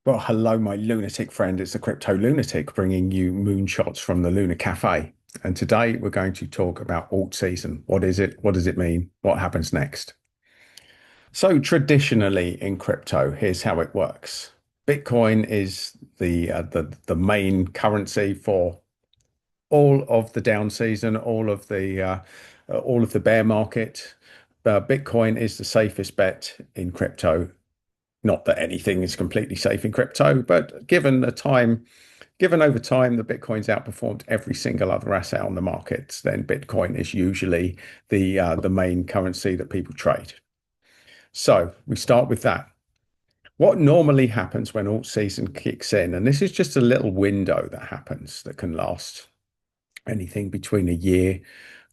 Well, hello, my lunatic friend. It's the Crypto Lunatic bringing you moonshots from the Lunar Cafe. And today we're going to talk about alt season. What is it? What does it mean? What happens next? So, traditionally in crypto, here's how it works. Bitcoin is the main currency for all of the down season, all of the bear market. Bitcoin is the safest bet in crypto. Not that anything is completely safe in crypto, but given over time the Bitcoin's outperformed every single other asset on the markets, then Bitcoin is usually the main currency that people trade. So we start with that. What normally happens when alt season kicks in, and this is just a little window that happens that can last anything between a year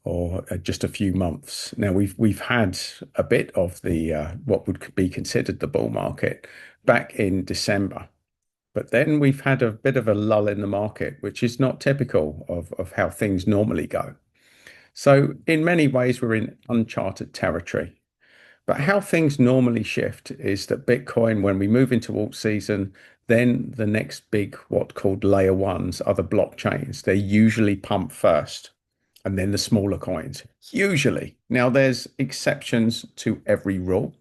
or just a few months. Now we've had a bit of the what would be considered the bull market back in December. But then we've had a bit of a lull in the market, which is not typical of how things normally go. So, in many ways, we're in uncharted territory. But how things normally shift is that Bitcoin, when we move into alt season, then the next big, what called layer ones are the blockchains. They usually pump first, and then the smaller coins. Usually. Now, there's exceptions to every rule,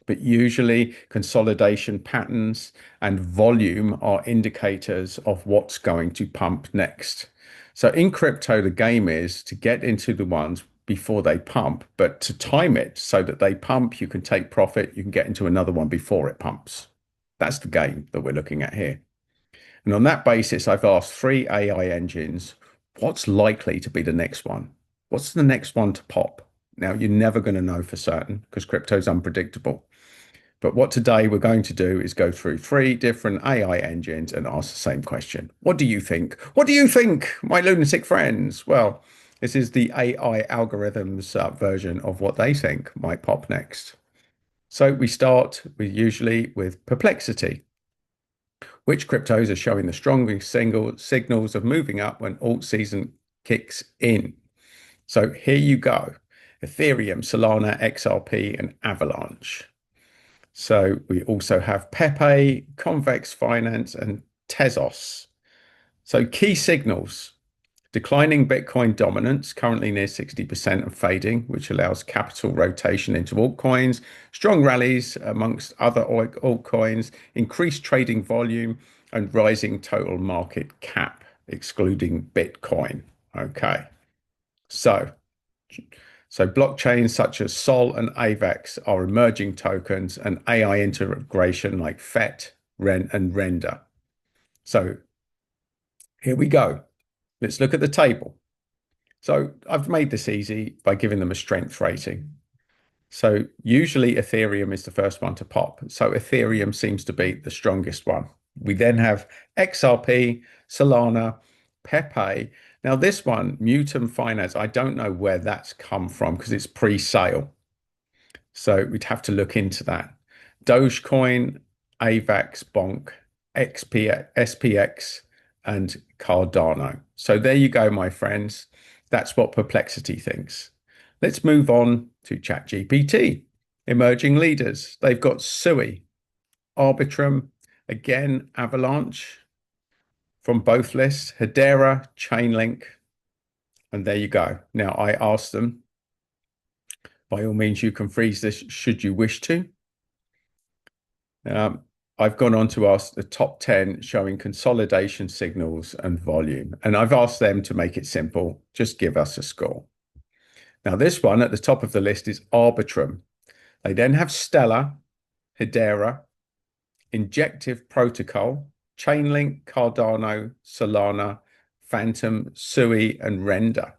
but usually consolidation patterns and volume are indicators of what's going to pump next. So in crypto, the game is to get into the ones before they pump, but to time it so that they pump, you can take profit, you can get into another one before it pumps. That's the game that we're looking at here. And on that basis, I've asked three AI engines, what's likely to be the next one? What's the next one to pop? Now, you're never going to know for certain because crypto is unpredictable. But what today we're going to do is go through three different AI engines and ask the same question. What do you think? What do you think, my lunatic friends? Well, this is the AI algorithms version of what they think might pop next. So we start with usually with Perplexity. Which cryptos are showing the strongest signals of moving up when alt season kicks in? So here you go. Ethereum, Solana, XRP, and Avalanche. So we also have Pepe, Convex Finance, and Tezos. So key signals: declining Bitcoin dominance, currently near 60% and fading, which allows capital rotation into altcoins, strong rallies amongst other altcoins, increased trading volume, and rising total market cap, excluding Bitcoin. Okay. So so blockchains such as Sol and AVAX are emerging tokens and AI integration like FET, REN, and Render. So here we go. Let's look at the table. So I've made this easy by giving them a strength rating. So usually Ethereum is the first one to pop. So Ethereum seems to be the strongest one. We then have XRP, Solana, Pepe. Now this one, Mutum Finance, I don't know where that's come from because it's pre-sale. So we'd have to look into that. Dogecoin, AVAX, Bonk, SPX, and Cardano. So there you go, my friends. That's what Perplexity thinks. Let's move on to ChatGPT. Emerging leaders. They've got Sui, Arbitrum, again, Avalanche from both lists, Hedera, Chainlink, and there you go. Now, I asked them, by all means, you can freeze this should you wish to. I've gone on to ask the top 10 showing consolidation signals and volume. And I've asked them to make it simple. Just give us a score. Now, this one at the top of the list is Arbitrum. They then have Stellar, Hedera, Injective Protocol, Chainlink, Cardano, Solana, Phantom, Sui, and Render.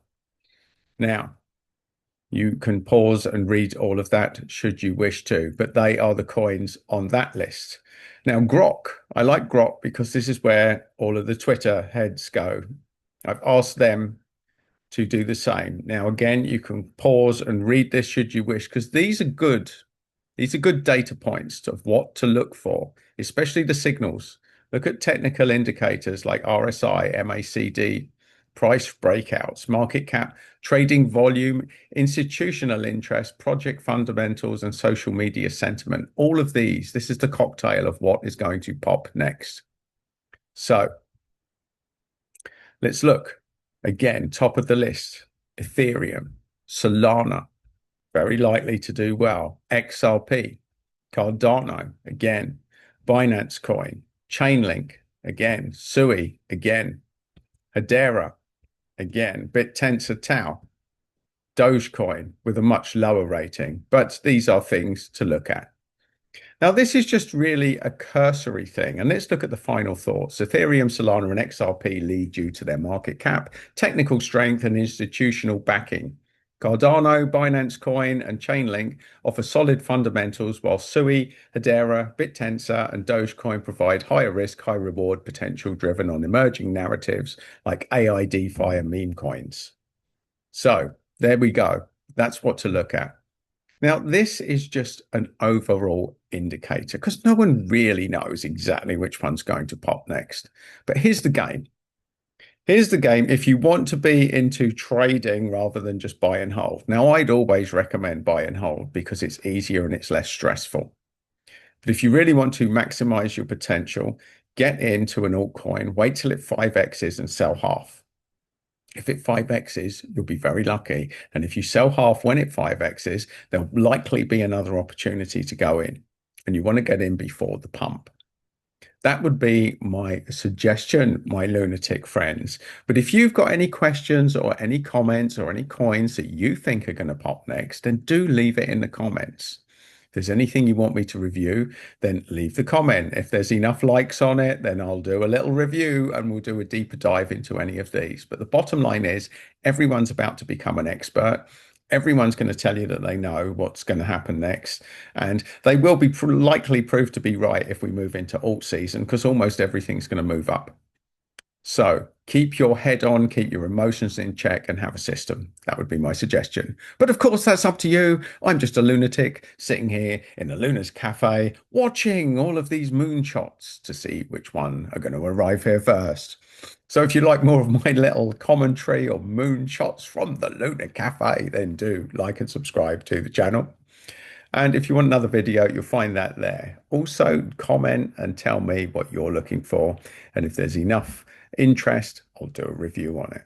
Now, you can pause and read all of that should you wish to, but they are the coins on that list. Now, Grok, I like Grok because this is where all of the Twitter heads go. I've asked them to do the same. Now, again, you can pause and read this should you wish, because these are good. These are good data points of what to look for, especially the signals. Look at technical indicators like RSI, MACD, price breakouts, market cap, trading volume, institutional interest, project fundamentals, and social media sentiment. All of these, this is the cocktail of what is going to pop next. So let's look again, top of the list, Ethereum, Solana, very likely to do well, XRP, Cardano, again, Binance Coin, Chainlink, again, Sui, again, Hedera, again, BitTensor Tau, Dogecoin with a much lower rating, but these are things to look at. Now, this is just really a cursory thing. And let's look at the final thoughts. Ethereum, Solana, and XRP lead due to their market cap, technical strength, and institutional backing. Cardano, Binance Coin, and Chainlink offer solid fundamentals, while Sui, Hedera, BitTensor, and Dogecoin provide higher risk, high reward potential driven on emerging narratives like AI, DeFi, and meme coins. So there we go. That's what to look at. Now, this is just an overall indicator because no one really knows exactly which one's going to pop next. But here's the game. Here's the game if you want to be into trading rather than just buy and hold. Now, I'd always recommend buy and hold because it's easier and it's less stressful. But if you really want to maximize your potential, get into an altcoin, wait till it 5x's and sell half. If it 5x's, you'll be very lucky. And if you sell half when it 5x's, there'll likely be another opportunity to go in. And you want to get in before the pump. That would be my suggestion, my lunatic friends. But if you've got any questions or any comments or any coins that you think are going to pop next, then do leave it in the comments. If there's anything you want me to review, then leave the comment. If there's enough likes on it, then I'll do a little review and we'll do a deeper dive into any of these. But the bottom line is everyone's about to become an expert. Everyone's going to tell you that they know what's going to happen next. And they will be likely proved to be right if we move into alt season because almost everything's going to move up. So keep your head on, keep your emotions in check, and have a system. That would be my suggestion. But of course, that's up to you. I'm just a lunatic sitting here in a Luna's cafe, watching all of these moonshots to see which one are going to arrive here first. So if you like more of my little commentary or moonshots from the Luna Cafe, then do like and subscribe to the channel. And if you want another video, you'll find that there. Also, comment and tell me what you're looking for. And if there's enough interest, I'll do a review on it.